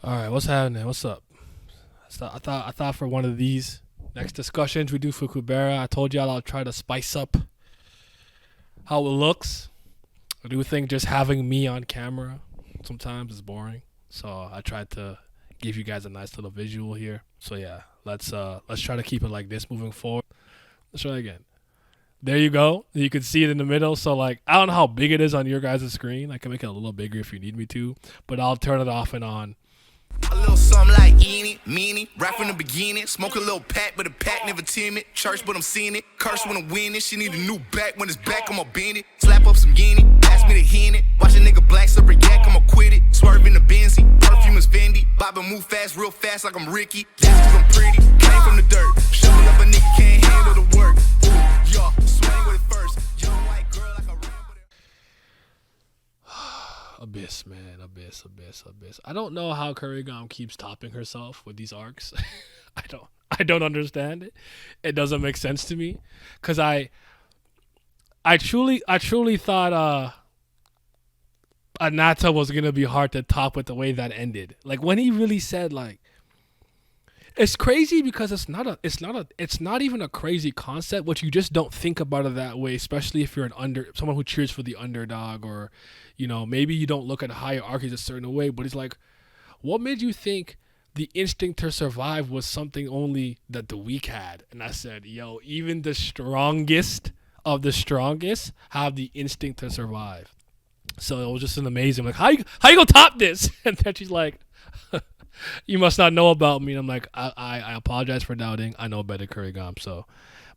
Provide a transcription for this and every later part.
All right, what's happening? What's up? I thought for one of these next discussions we do for Kubera, I told y'all I'll try to spice up how it looks. I do think just having me on camera sometimes is boring, so I tried to give you guys a nice little visual here. So yeah, let's try to keep it like this moving forward. Let's try again. There you go. You can see it in the middle. So like I don't know how big it is on your guys' screen. I can make it a little bigger if you need me to, but I'll turn it off and on. A little something like eeny, meeny, right from the beginning. Smoke a little pack, but the pack never timid. Church, but I'm seeing it. Curse when I'm winning. She need a new back. When it's back, I'ma bend it. Slap up some guinea, pass me the hen it. Watch a nigga black slipper yak, I'ma quit it. Swerve in the Benzie, perfume is Fendi. Bob and move fast, real fast like I'm Ricky. That's 'cause I'm pretty, came from the dirt. Showing up a nigga can't handle the work. Ooh, yeah, swing with it first. Young white girl like a ramble. Abyss, man, abyss. I don't know how Kurigam keeps topping herself with these arcs. I don't understand it. It doesn't make sense to me, cause I truly thought Anata was gonna be hard to top with the way that ended. Like when he really said like it's crazy because it's not even a crazy concept, but you just don't think about it that way, especially if you're someone who cheers for the underdog, or maybe you don't look at hierarchies a certain way. But it's like, what made you think the instinct to survive was something only that the weak had? And I said, yo, even the strongest of the strongest have the instinct to survive. So it was just an amazing, like, how you gonna top this? And then she's like, you must not know about me. And I'm like, I apologize for doubting. I know better, Kurigam. So,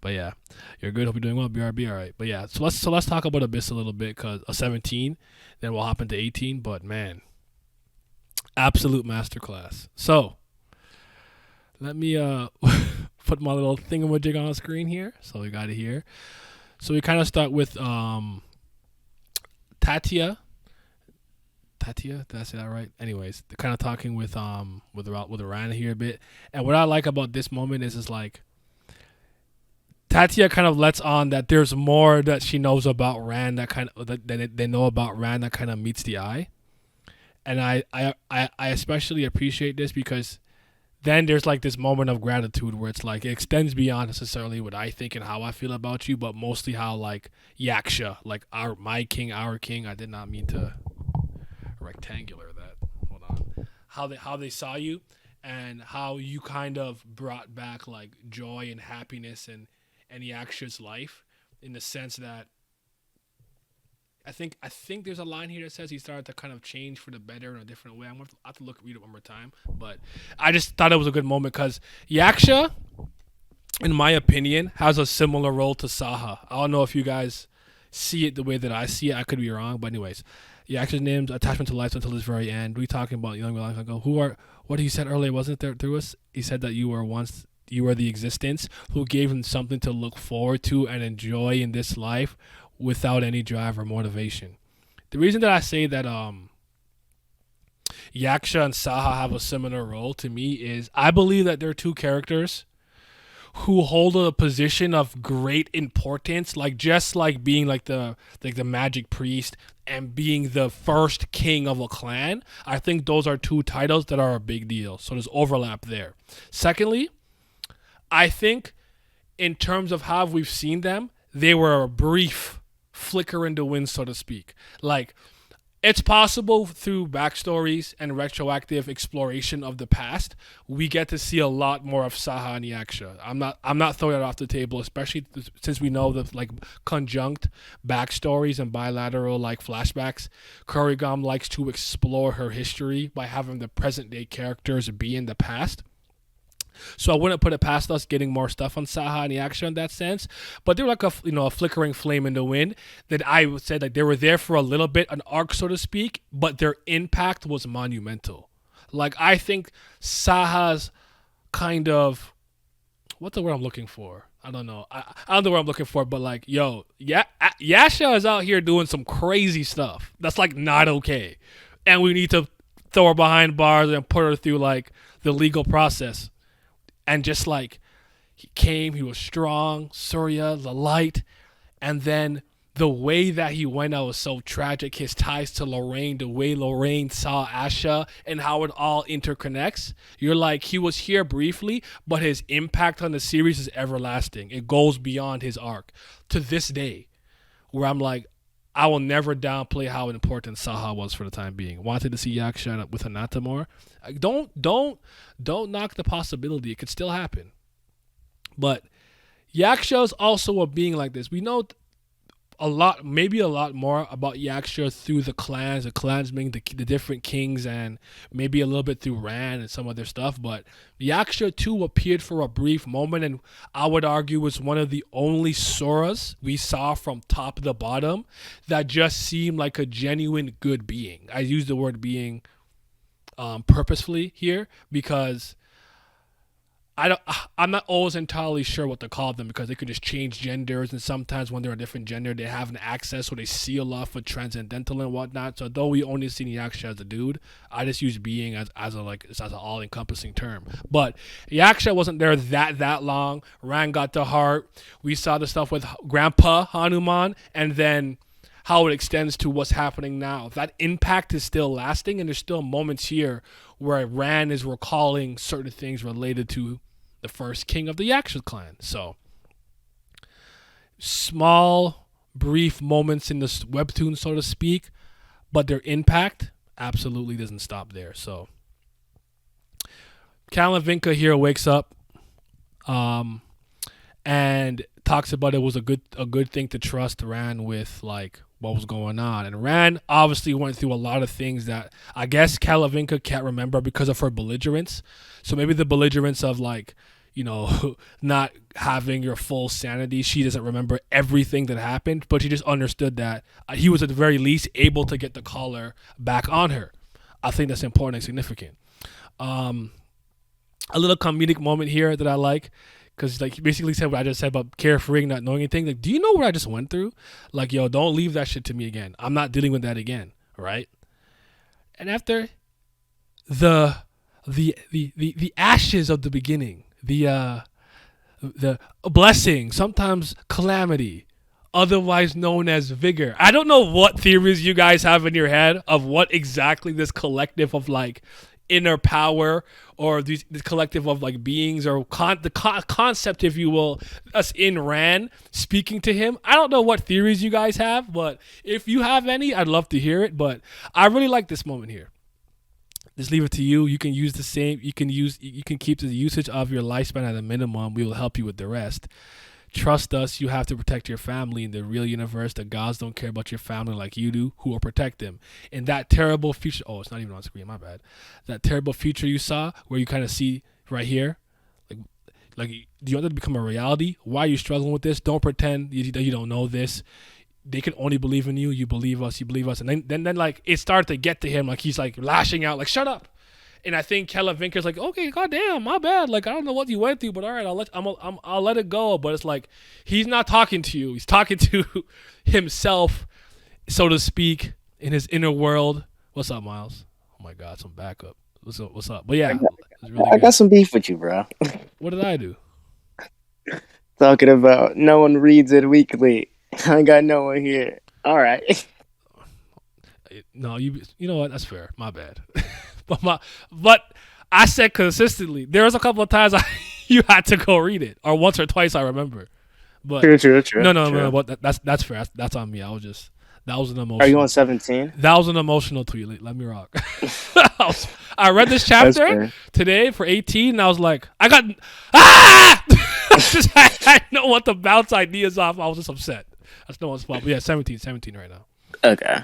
but yeah, you're good. Hope you're doing well. BRB, all right. But yeah, so let's talk about Abyss a little bit, cause a 17, then we'll hop into 18. But man, absolute masterclass. So let me put my little thingamajig on the screen here. So we got it here. So we kind of start with Tatia. Tatia, did I say that right? Anyways, they're kind of talking with Ryan here a bit, and what I like about this moment is like Tatia kind of lets on that there's more that she knows about Rand that kind of that they know about Rand that kind of meets the eye, and I especially appreciate this because then there's like this moment of gratitude where it's like it extends beyond necessarily what I think and how I feel about you, but mostly how like Yaksha, like our king. I did not mean to rectangular that. Hold on. How they saw you and how you kind of brought back like joy and happiness and Yaksha's life, in the sense that I think there's a line here that says he started to kind of change for the better in a different way. I'm gonna have to read it one more time, but I just thought it was a good moment because Yaksha, in my opinion, has a similar role to Saha. I don't know if you guys see it the way that I see it. I could be wrong, but anyways, Yaksha's name's attachment to life until his very end. We talking about young life ago. What he said earlier, wasn't there through us? He said that you were the existence who gave him something to look forward to and enjoy in this life without any drive or motivation. The reason that I say that Yaksha and Saha have a similar role to me is I believe that they're two characters who hold a position of great importance, like just like being like the magic priest and being the first king of a clan. I think those are two titles that are a big deal. So there's overlap there. Secondly, I think in terms of how we've seen them, they were a brief flicker in the wind, so to speak. Like, it's possible through backstories and retroactive exploration of the past, we get to see a lot more of Saha and Yaksha. I'm not throwing it off the table, especially since we know the like conjunct backstories and bilateral like flashbacks. Kurigam likes to explore her history by having the present day characters be in the past. So I wouldn't put it past us getting more stuff on Saha and Yaksha in that sense. But they're like a flickering flame in the wind that I would say that they were there for a little bit, an arc so to speak, but their impact was monumental. Like I think Saha's kind of, what's the word I'm looking for? I don't know. I don't know what I'm looking for, but like, yo, yeah, Yasha is out here doing some crazy stuff. That's like not okay. And we need to throw her behind bars and put her through like the legal process. And just like he was strong, Surya, the light, and then the way that he went out was so tragic. His ties to Lorraine, the way Lorraine saw Asha, and how it all interconnects. You're like, he was here briefly, but his impact on the series is everlasting. It goes beyond his arc to this day, where I'm like, I will never downplay how important Saha was for the time being. Wanted to see Yaksha with Hinata more. Don't knock the possibility. It could still happen. But Yaksha is also a being like this. We know a lot, maybe a lot more about Yaksha through the clans being the different kings, and maybe a little bit through Ran and some other stuff. But Yaksha too appeared for a brief moment, and I would argue was one of the only Soras we saw from top to bottom that just seemed like a genuine good being. I use the word being purposefully here because I'm not always entirely sure what to call them, because they could just change genders, and sometimes when they're a different gender, they have an access or they seal off with transcendental and whatnot. So though we only see Yaksha as a dude, I just use being as an all encompassing term. But Yaksha wasn't there that long. Ran got the heart. We saw the stuff with Grandpa Hanuman, and then how it extends to what's happening now. That impact is still lasting, and there's still moments here where Ran is recalling certain things related to the first king of the Yaksha clan. So, small, brief moments in this webtoon, so to speak, but their impact absolutely doesn't stop there. So, Kalavinka here wakes up, and talks about it was a good thing to trust Ran with, like, what was going on. And Ran obviously went through a lot of things that I guess Kalavinka can't remember because of her belligerence. So maybe the belligerence of, like, not having your full sanity. She doesn't remember everything that happened, but she just understood that he was at the very least able to get the collar back on her. I think that's important and significant. A little comedic moment here that I like, because, like, he basically said what I just said about carefree, not knowing anything. Like, do you know what I just went through? Like, yo, don't leave that shit to me again. I'm not dealing with that again, right? And after the ashes of the beginning, the blessing, sometimes calamity, otherwise known as vigor. I don't know what theories you guys have in your head of what exactly this collective of, like, inner power, or this collective of, like, beings, or the concept, if you will, us in Ran speaking to him. I don't know what theories you guys have, but if you have any, I'd love to hear it. But I really like this moment here. Just leave it to you. You can use the same. You can keep the usage of your lifespan at a minimum. We will help you with the rest. Trust us, you have to protect your family in the real universe. The gods don't care about your family like you do, who will protect them. In that terrible future, oh, it's not even on screen, my bad. That terrible future you saw, where you kind of see right here, like, do you want it to become a reality? Why are you struggling with this? Don't pretend that you don't know this. They can only believe in you. You believe us. You believe us. And then like, it started to get to him, like, he's, like, lashing out, like, shut up. And I think Kalavinka's like, okay, goddamn, my bad. Like, I don't know what you went through, but all right, I'll let it go. But it's like, he's not talking to you. He's talking to himself, so to speak, in his inner world. What's up, Miles? Oh my God, some backup. What's up? But yeah, it's really I good. got some beef with you, bro. What did I do? Talking about no one reads it weekly. I got no one here. All right. No, you know what? That's fair. My bad. but I said consistently. There was a couple of times you had to go read it, or once or twice I remember. But True. no. But that's fair. That's on me. That was an emotional. Are you on 17? That was an emotional tweet. Let me rock. I read this chapter today for 18, and I was like, I had no one to bounce ideas off. I was just upset. That's no one's fault. But yeah, 17 right now. Okay.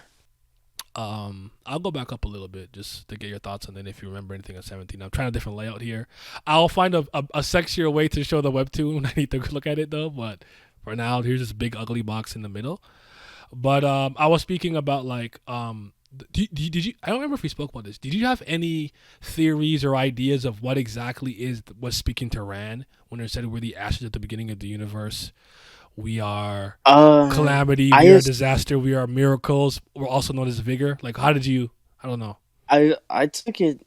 I'll go back up a little bit just to get your thoughts, and then if you remember anything on 17, I'm trying a different layout here. I'll find a sexier way to show the webtoon when I need to look at it, though. But for now, here's this big ugly box in the middle. But I was speaking about, like, did you? I don't remember if we spoke about this. Did you have any theories or ideas of what exactly was speaking to Ran when it said we're the ashes at the beginning of the universe? We are calamity, we are disaster, we are miracles. We're also known as vigor. Like, how did you? I don't know. I took it.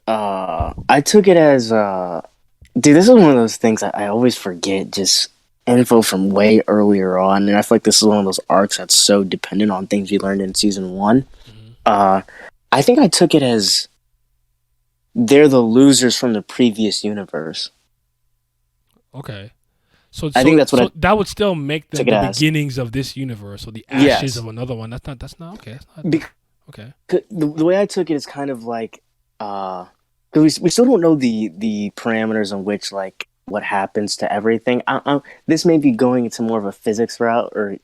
I took it as dude. This is one of those things I always forget. Just info from way earlier on, and I feel like this is one of those arcs that's so dependent on things we learned in season one. Hmm. Uh, I think I took it as they're the losers from the previous universe. Okay. So I think so that's what I so that would still make them took it the as. beginnings of this universe or the ashes Yes, of another one. That's not okay. because Okay. the way I took it is kind of like because we still don't know the parameters on which like what happens to everything. This may be going into more of a physics route or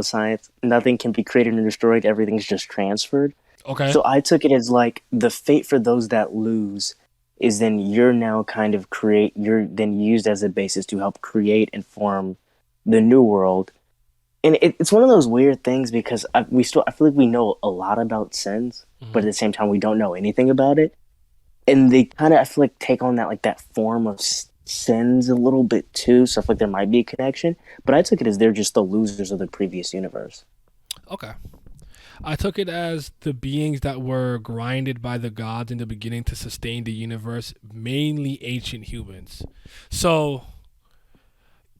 science. Nothing can be created and destroyed. Everything's just transferred. Okay. So I took it as like the fate for those that lose is then you're now kind of you're then used as a basis to help create and form the new world. And it's one of those weird things because I feel like we know a lot about sins, but at Hmm. the same time we don't know anything about it. And they kind of I feel like take on that like that form of sins a little bit too. So I feel like there might be a connection, but I took it as they're just the losers of the previous universe. Okay. I took it as the beings that were grinded by the gods in the beginning to sustain the universe, mainly ancient humans. So,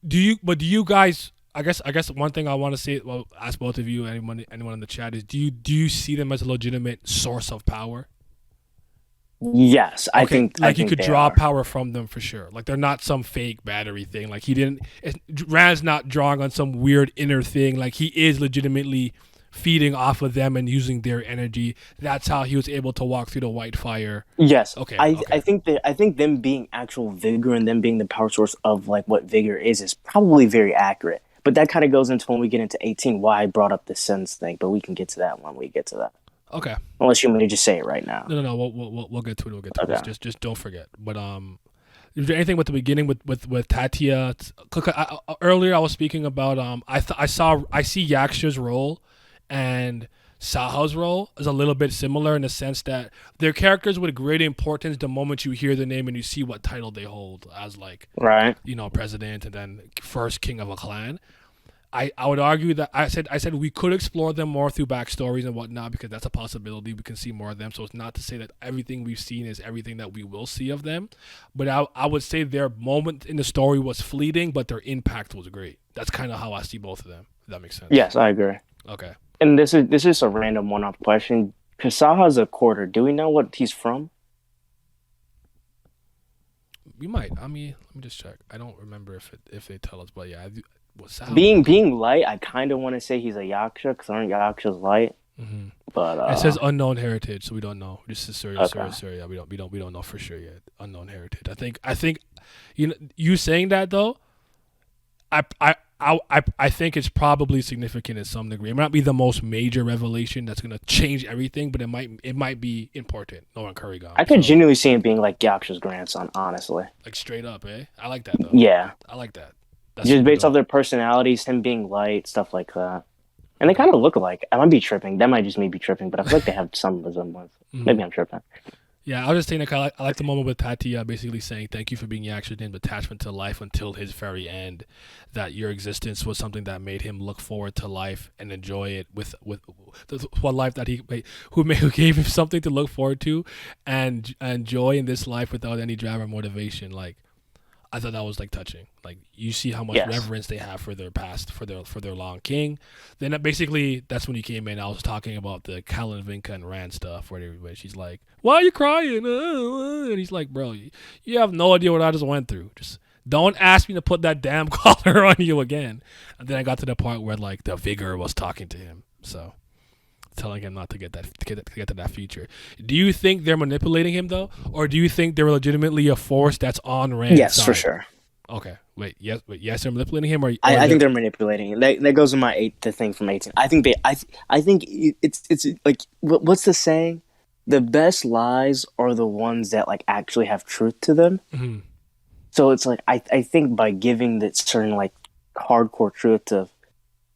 do you guys I guess one thing I want to say, well, ask both of you, anyone in the chat, is do you see them as a legitimate source of power? Yes, Okay, I like you think could they draw are. power from them for sure. Like they're not some fake battery thing. Like he didn't. Rand's not drawing on some weird inner thing. Like he is legitimately feeding off of them and using their energy. That's how he was able to walk through the white fire. Yes, Okay, okay, I think them being actual vigor and them being the power source of like what vigor is probably very accurate. But that kind of goes into when we get into 18 why I brought up the sense thing. But we can get to that when we get to that. okay. Unless you want me to just say it right now. No, no, no. We'll get to it. We'll get to it. Okay. Just don't forget. But is there anything with the beginning with Tatia? Earlier I was speaking about I see Yaksha's role and Saha's role is a little bit similar in the sense that they're characters with great importance the moment you hear the name and you see what title they hold as, like, Right. president and then first king of a clan. I would argue that I said we could explore them more through backstories and whatnot because that's a possibility. We can see more of them. So it's not to say that everything we've seen is everything that we will see of them, but I would say their moment in the story was fleeting, but their impact was great. That's kind of how I see both of them. If that makes sense. Yes, I agree. Okay. And this is a random one-off question. Kasaha's a quarter. Do we know what he's from? We might. I mean, let me just check. I don't remember if they tell us, but yeah. What's how? Being light, I kind of want to say he's a yaksha because aren't yakshas light? Hmm. But It says unknown heritage, so we don't know. This is okay. sorry. Yeah, we don't know for sure yet. Unknown heritage. I think, you saying that though, I think it's probably significant in some degree. It might not be the most major revelation that's gonna change everything, but it might be important. No one Kurrigan. I could So genuinely see him being like Yaksha's grandson, honestly. like straight up, eh? I like that though. Yeah. I like that. That's Just super based off dope. their personalities, him being light, stuff like that. And they kind of look alike. I might be tripping. That might just me be tripping, but I feel like they have some resemblance. Mhm. Maybe I'm tripping. Yeah, I was just saying that I like the moment with Tatia basically saying thank you for being Yakshin's attachment to life until his very end. That your existence was something that made him look forward to life and enjoy it with the one life that who gave him something to look forward to and joy in this life without any drive or motivation. Like I thought that was like touching. Like you see how much Yes. reverence they have for their past, for their long king. Then basically that's when you came in. I was talking about the Callan Vinca and Rand stuff where she's like, "Why are you crying?" And he's like, "Bro, you have no idea what I just went through. Just don't ask me to put that damn collar on you again." And then I got to the part where like the vigor was talking to him, so telling him not to get to that feature. Do you think they're manipulating him though, or do you think they're legitimately a force that's on Rand's Yes, for side? sure. Okay, yes, they're manipulating him, or I think they're they're manipulating. That goes in my the thing from 18. I think it's like what's the saying? The best lies are the ones that like actually have truth to them. mhm, So it's like I think by giving that certain like hardcore truth of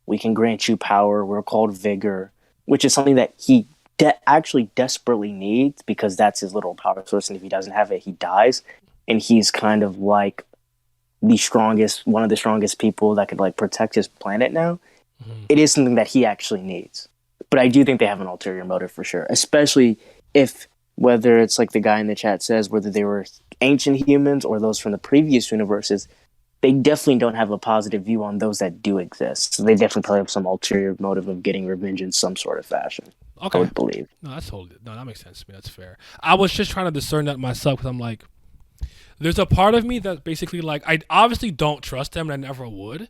we can grant you power, we're called vigor, which is something that he actually desperately needs because that's his literal power source, and if he doesn't have it, he dies. And he's kind of like one of the strongest people that could like protect his planet now. mhm. It is something that he actually needs. But I do think they have an ulterior motive for sure, especially if whether it's like the guy in the chat says whether they were ancient humans or those from the previous universes, they definitely don't have a positive view on those that do exist. So they definitely probably have some ulterior motive of getting revenge in some sort of fashion. I Okay. would believe. No, that's totally no. That makes sense to me. That's fair. I was just trying to discern that myself because I'm like, there's a part of me that's basically like, I obviously don't trust them, and I never would.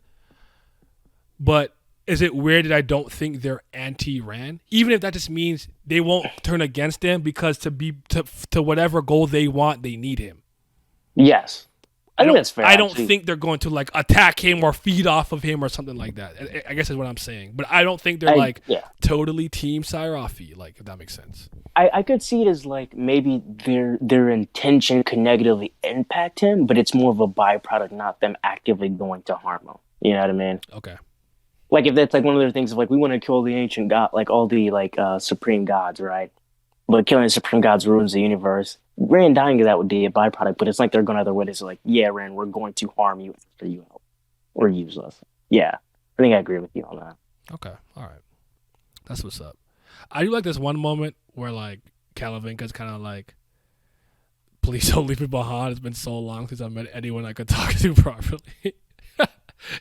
But is it weird that I don't think they're anti-Rand? Even if that just means they won't turn against him because to whatever goal they want, they need him. Yes, I I think don't that's fair. I don't Actually, think they're going to like attack him or feed off of him or something like that. I guess is what I'm saying. But I don't think they're I like yeah, totally team Sairafi, like if that makes sense. I could see it as like maybe their intention could negatively impact him, but it's more of a byproduct, not them actively going to harm him. You know what I mean? Okay. Like if that's like one of their things of like we want to kill the ancient god, like all the like supreme gods, right? But killing the supreme gods ruins the universe. Rand dying of that would be a byproduct, but it's like they're going other ways. Like, yeah, Rand, we're going to harm you after you help or use us. Yeah, I think I agree with you on that. Okay. All right. That's what's up. I do like this one moment where like Calavinka's kind of like, please don't leave me behind. It's been so long since I met anyone I could talk to properly.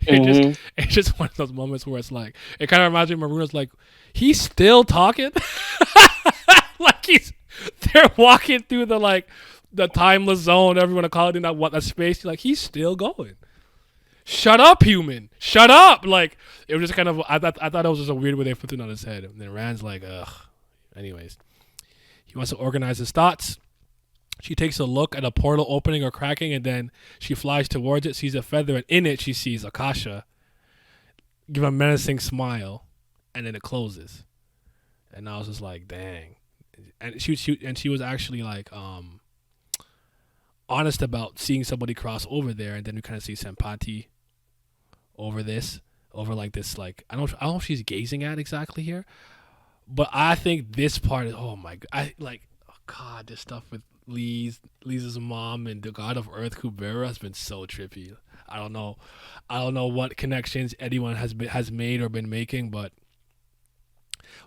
Mm-hmm. It's just one of those moments where it's like it kind of reminds me of Maruna's like he's still talking, like they're walking through the like the timeless zone. Everyone to call it in that space. Like he's still going. Shut up, human. Shut up. Like it was just kind of I thought it was just a weird way they put it on his head. And then Rand's like, ugh. Anyways, he wants to organize his thoughts. She takes a look at a portal opening or cracking, and then she flies towards it, sees a feather, and in it she sees Akasha give a menacing smile, and then it closes. And I was just like, dang. And she was actually like honest about seeing somebody cross over there, and then we kind of see Sempati over this, over like this, like I don't know if she's gazing at exactly here, but I think this part is oh my god, I like oh god, this stuff with Lee's mom and the god of Earth Kubera has been so trippy. I don't know what connections anyone has made or been making, but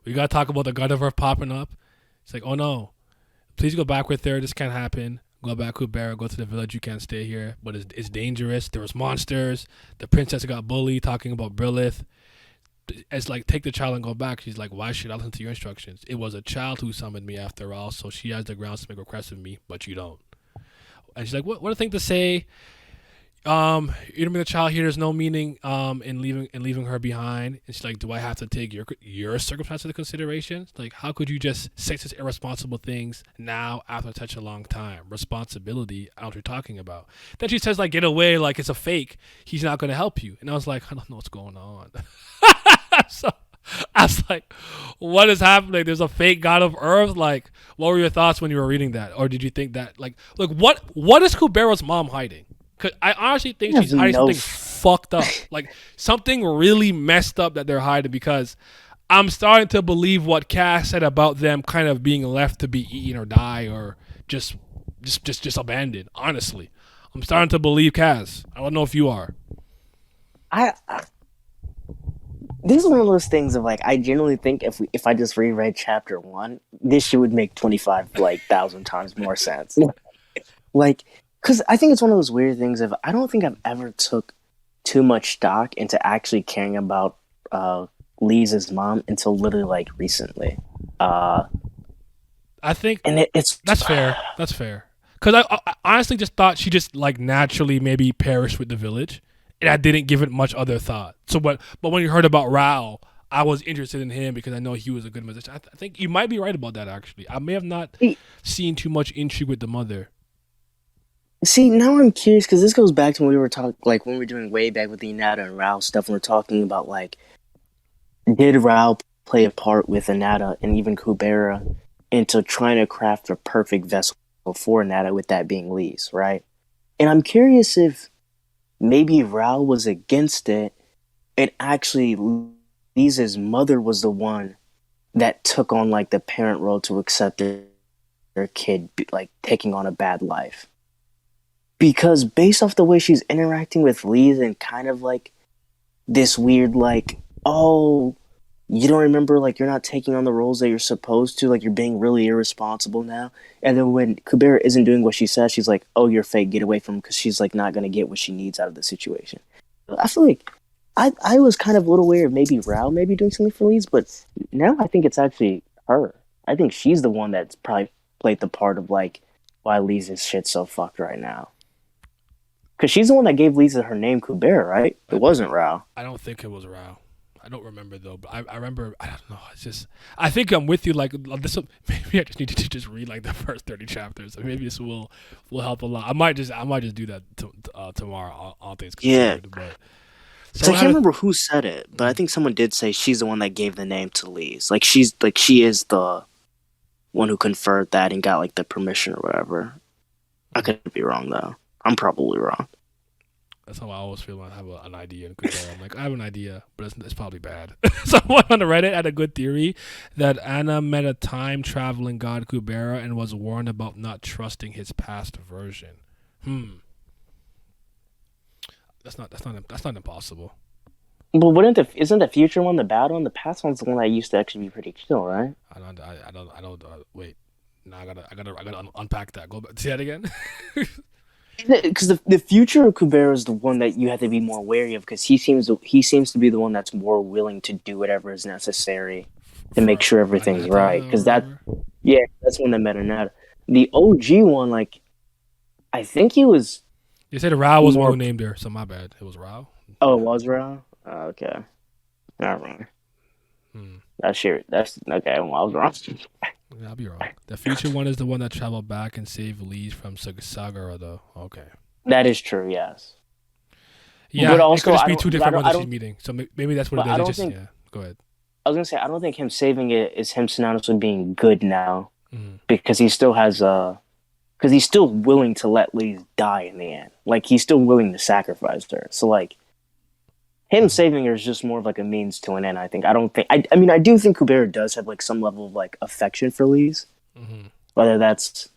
we gotta talk about the god of Earth popping up. It's like oh no, please go back with her. This can't happen. Go back, Kubera. Go to the village. You can't stay here. But it's dangerous. There was monsters. The princess got bullied. Talking about Brilith. It's like take the child and go back. She's like, why should I listen to your instructions? It was a child who summoned me after all. So she has the grounds to make requests of me, but you don't. And she's like, what a thing to say. You don't mean the child here. There's no meaning in leaving her behind. And she's like, do I have to take your circumstances into consideration? Like, how could you just say such irresponsible things now after such a long time? Responsibility. I don't know what you're talking about. Then she says like, get away. Like it's a fake. He's not gonna help you. And I was like, I don't know what's going on. So I was like, what is happening? There's a fake god of Earth. Like, what were your thoughts when you were reading that, or did you think that like what is Kubera's mom hiding? Cause I honestly think she's hiding something fucked up, like something really messed up that they're hiding. Because I'm starting to believe what Cass said about them kind of being left to be eaten or die or just abandoned. Honestly, I'm starting to believe Cass. I don't know if you are. I This is one of those things of like I genuinely think if I just reread chapter one, this shit would make 25 like thousand times more sense. Like, because I think it's one of those weird things of I don't think I've ever took too much stock into actually caring about Lee's mom until literally like recently. I think And it's that's fair. That's fair. Because I honestly just thought she just like naturally maybe perished with the village, and I didn't give it much other thought. So, but when you heard about Rao, I was interested in him because I know he was a good musician. I think you might be right about that. Actually, I may have not seen too much intrigue with the mother. see now I'm curious because this goes back to when we were talking like when we were doing way back with the Inada and Rao stuff. And we're talking about like did Rao play a part with Inada and even Kubera into trying to craft a perfect vessel for Inada, with that being Lee's, right? And I'm curious if maybe Rao was against it, and actually Lee's mother was the one that took on like the parent role to accept their kid like taking on a bad life. Because based off the way she's interacting with Lee's and kind of like this weird like, oh, you don't remember, like, you're not taking on the roles that you're supposed to, like, you're being really irresponsible now. And then when Kubera isn't doing what she says, she's like, oh, you're fake, get away from him, because she's, like, not going to get what she needs out of the situation. I feel like I was kind of a little aware of maybe Rao maybe doing something for Lee's, but now I think it's actually her. I think she's the one that's probably played the part of, like, why Lee's shit so fucked right now. Because she's the one that gave Lisa her name, Kubera, right? It wasn't Rao. I don't think it was Rao. I don't remember though, but I remember. I don't know. It's just I think I'm with you. Like this, maybe I just need to just read like the first 30 chapters. Maybe this will help a lot. I might just do that tomorrow. All things Yeah. considered. But So I can't remember who said it, but I think someone did say she's the one that gave the name to Lee's. Like she is the one who conferred that and got like the permission or whatever. I could be wrong though. I'm probably wrong. That's how I always feel when I have an idea. I'm like, I have an idea, but it's probably bad. Someone on Reddit had a good theory that Anna met a time traveling god Kubera and was warned about not trusting his past version. That's not impossible. But isn't the future one the bad one? The past one's the one that used to actually be pretty chill, right? I don't. Wait. No, I gotta unpack that. Go back. Say that again. Because the future of Kubera is the one that you have to be more wary of, because he seems to be the one that's more willing to do whatever is necessary to make sure everything's right. Because that's when they met Anata. The OG one, like, I think he was. They said Rao was one who named her, so my bad. It was Rao. Oh, it was Rao. Okay, not wrong. That's okay. Well, I was wrong. Yeah, I'll be wrong. The future one is the one that traveled back and saved Lee from Sagara, though. Okay. That is true, yes. Yeah, but also, it could just be two different ones that she's meeting. So maybe that's what it is. Go ahead. I was going to say, I don't think him saving it is him synonymously being good now. Because he still has because he's still willing to let Lee die in the end. Like, he's still willing to sacrifice her. So, like, him saving her is just more of like a means to an end, I think. I mean, I do think Kubera does have like some level of like affection for Lee's. Whether that's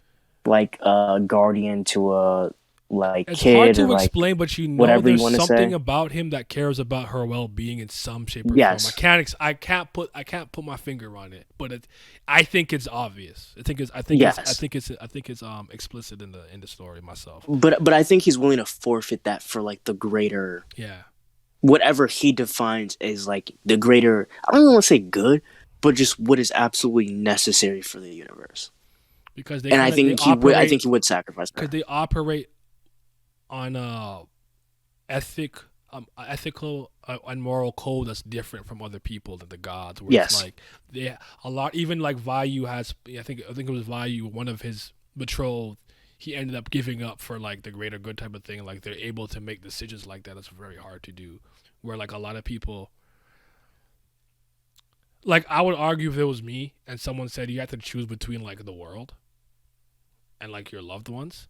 like a guardian to a like it's kid hard to or like explain, but you know whatever there's you want to something say about him that cares about her well-being in some shape or Yes. form. I can't put my finger on it, but I think it's obvious. I think it's explicit in the story myself. But I think he's willing to forfeit that for like the greater whatever he defines as like the greater, I don't even want to say good, but just what is absolutely necessary for the universe. Because I think he would sacrifice because they operate on ethical and moral code that's different from other people than the gods. Where it's like a lot, even like Vayu has. I think it was Vayu, one of his betrothed. He ended up giving up for like the greater good type of thing. Like they're able to make decisions like that. That's very hard to do. Where like a lot of people, like I would argue if it was me and someone said you have to choose between like the world and like your loved ones,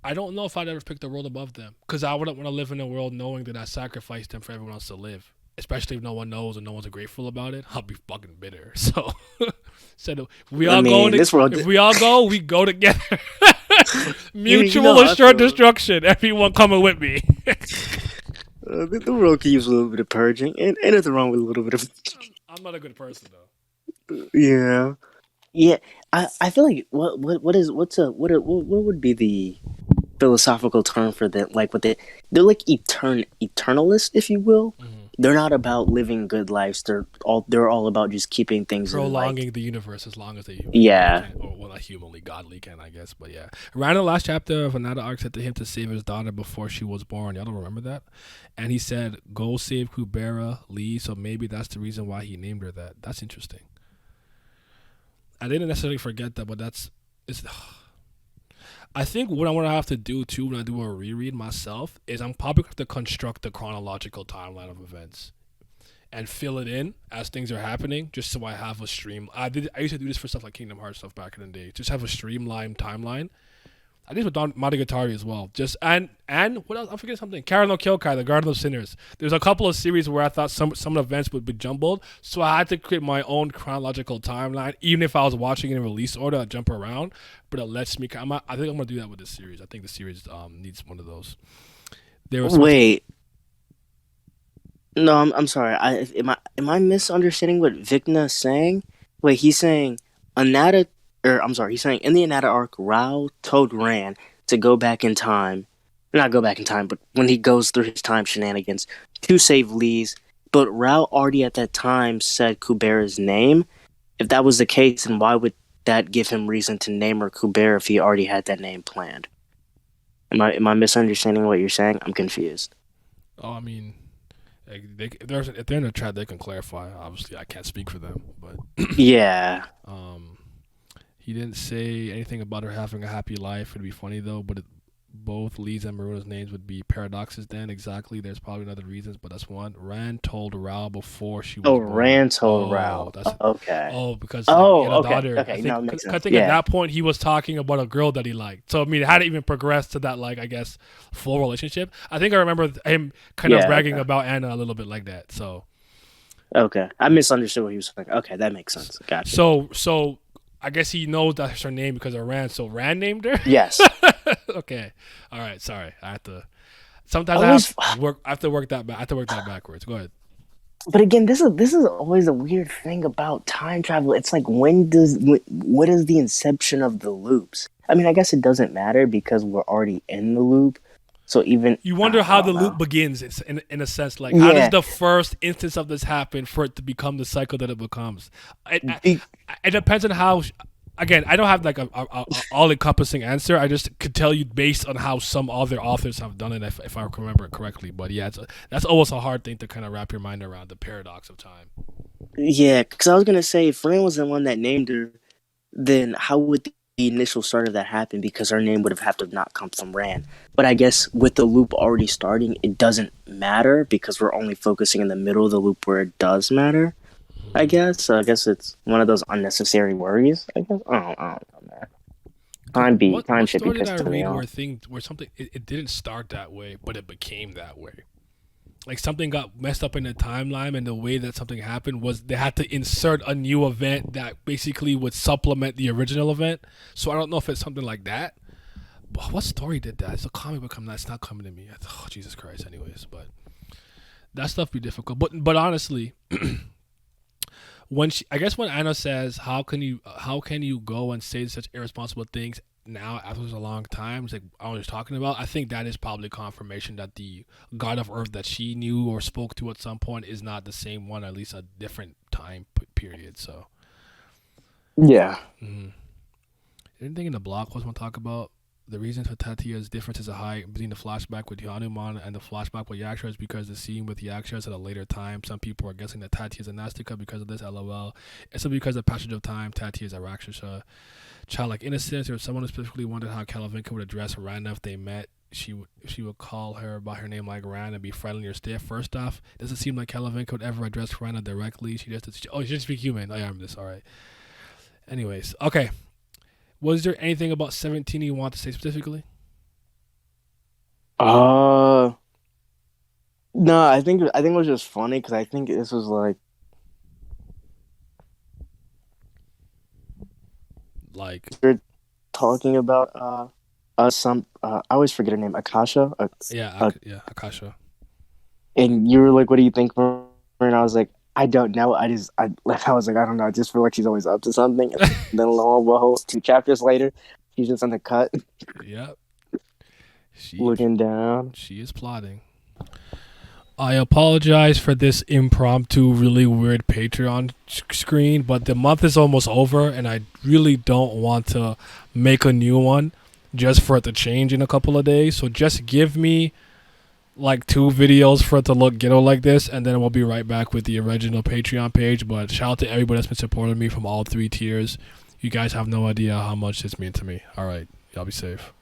I don't know if I'd ever pick the world above them, because I wouldn't want to live in a world knowing that I sacrificed them for everyone else to live. Especially if no one knows and no one's grateful about it, I'll be fucking bitter. So, if we all go, we go together. Mutual assured destruction. Everyone coming with me. The world could use a little bit of purging, and nothing wrong with a little bit of. I'm not a good person though. Yeah. I feel like what would be the philosophical term for that? Like they're like eternalists, if you will. They're not about living good lives. They're all about just keeping things prolonging the universe as long as they can, or well, not humanly, godly can, I guess. But yeah, around the last chapter of Another Arc said to him to save his daughter before she was born. Y'all don't remember that? And he said, "Go save Kubera, Lee." So maybe that's the reason why he named her that. That's interesting. I didn't necessarily forget that, but I think what I'm going to have to do, too, when I do a reread myself, is I'm probably going to have to construct the chronological timeline of events and fill it in as things are happening, just so I have a stream. I used to do this for stuff like Kingdom Hearts stuff back in the day. Just have a streamlined timeline. I did with Monogatari as well. And what else? I'm forgetting something. Karen no Kyokai, the Garden of Sinners. There's a couple of series where I thought some of the events would be jumbled, so I had to create my own chronological timeline. Even if I was watching in release order, I'd jump around, but it lets me. I think I'm gonna do that with this series. I think the series needs one of those. Wait. No, I'm sorry. Am I misunderstanding what Vikna is saying? Wait, he's saying Anata, or I'm sorry, he's saying in the Anata arc, Rao told Ran to go back in time, not go back in time, but when he goes through his time shenanigans to save Lee's. But Rao already at that time said Kubera's name. If that was the case, then why would that give him reason to name her Kubera if he already had that name planned? Am I misunderstanding what you're saying? I'm confused. Oh, I mean, if they're in the chat, they can clarify. Obviously, I can't speak for them, but Yeah. um, he didn't say anything about her having a happy life. It'd be funny though, but both Lee's and Maruna's names would be paradoxes. Then exactly, there's probably other reasons, but that's one. Rand told Rao before she was Oh, born. Ran told Oh, Rao. that's Okay. because like he had Oh, a okay. daughter. Okay. No, it makes I sense. think at Yeah. that point he was talking about a girl that he liked. So I mean, it hadn't even progressed to that like I guess full relationship. I think I remember him kind of Yeah. bragging Okay. about Anna a little bit like that. So Okay. I misunderstood what he was saying. Okay, that makes sense. Gotcha. so I guess he knows that's her name because of Rand. So Rand named her. Yes. Okay. All right. Sorry. I have to. Sometimes Always, I have to work that back. I have to work that backwards. Go ahead. but again, this is always a weird thing about time travel. It's like what is the inception of the loops? I mean, I guess it doesn't matter because we're already in the loop. So even You wonder I how the don't loop know. begins. It's in a sense like how does Yeah. the first instance of this happen for it to become the cycle that it becomes? Be- It depends on how. Again, I don't have like a all encompassing answer. I just could tell you based on how some other authors have done it, if I remember it correctly. But yeah, that's always a hard thing to kind of wrap your mind around the paradox of time. Yeah, because I was gonna say if Fran was the one that named her, then how would the initial start of that happen? Because her name would have to not come from Rand. But I guess with the loop already starting, it doesn't matter because we're only focusing in the middle of the loop where it does matter. I guess. So I guess it's one of those unnecessary worries. I guess. I don't know, man. Time What should be story did I pissing me read off. where something it didn't start that way, but it became that way? Like something got messed up in the timeline, and the way that something happened was they had to insert a new event that basically would supplement the original event. So I don't know if it's something like that. But what story did that? It's a comic book. It's not coming to me. Oh, Jesus Christ. Anyways, but that stuff be difficult. But honestly, I guess when Anna says, how can you go and say such irresponsible things now after a long time? It's like I was talking about. I think that is probably confirmation that the God of Earth that she knew or spoke to at some point is not the same one, at least a different time period. So, Yeah. anything in the blog post want to talk about? The reason for Tatia's differences are high between the flashback with Hanuman and the flashback with Yaksha is because the scene with Yaksha is at a later time. Some people are guessing that Tatia is a Nastica because of this, lol. It's because of the passage of time, Tatia is a Rakshasa. Childlike innocence, or someone who specifically wondered how Kalavinka would address Rana if they met. She would call her by her name like Rana and be friendly or stiff. First off, it doesn't seem like Kalavinka would ever address Rana directly. She just speak human. I am this, alright. Anyways, okay. Was there anything about 17 you want to say specifically? No, I think it was just funny because I think this was like Like, you're talking about I always forget her name, Akasha, Akasha. and you were like, "What do you think?" For her? And I was like, "I don't know. I was like, I don't know. I just feel like she's always up to something." And then lo and behold, 2 chapters later, she's just on the cut, Yep. looking down. She is plotting. I apologize for this impromptu, really weird Patreon screen, but the month is almost over, and I really don't want to make a new one just for it to change in a couple of days. So just give me like 2 videos for it to look ghetto like this, and then we'll be right back with the original Patreon page. But shout out to everybody that's been supporting me from all 3 tiers. You guys have no idea how much this means to me. All right, y'all be safe.